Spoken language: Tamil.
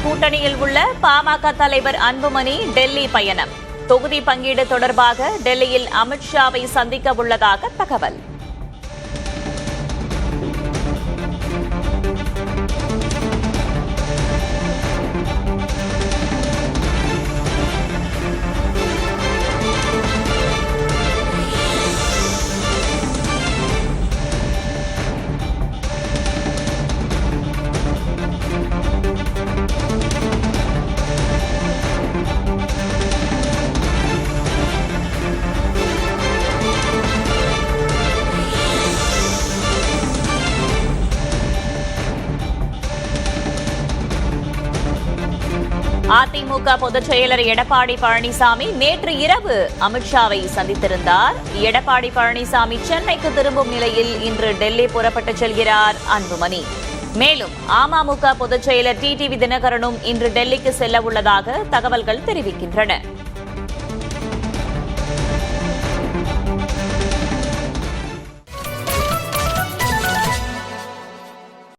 கூட்டணியில் உள்ள பாமக தலைவர் அன்புமணி டெல்லி பயணம். தொகுதி பங்கீடு தொடர்பாக டெல்லியில் அமித்ஷாவை சந்திக்க உள்ளதாக தகவல். அதிமுக பொதுச் செயலர் எடப்பாடி பழனிசாமி நேற்று இரவு அமித்ஷாவை சந்தித்திருந்தார். எடப்பாடி பழனிசாமி சென்னைக்கு திரும்பும் நிலையில் இன்று டெல்லி புறப்பட்டு செல்கிறார் அன்புமணி. மேலும் அமமுக பொதுச் செயலர் டிடிவி தினகரனும் இன்று டெல்லிக்கு செல்ல உள்ளதாக தகவல்கள் தெரிவிக்கின்றன.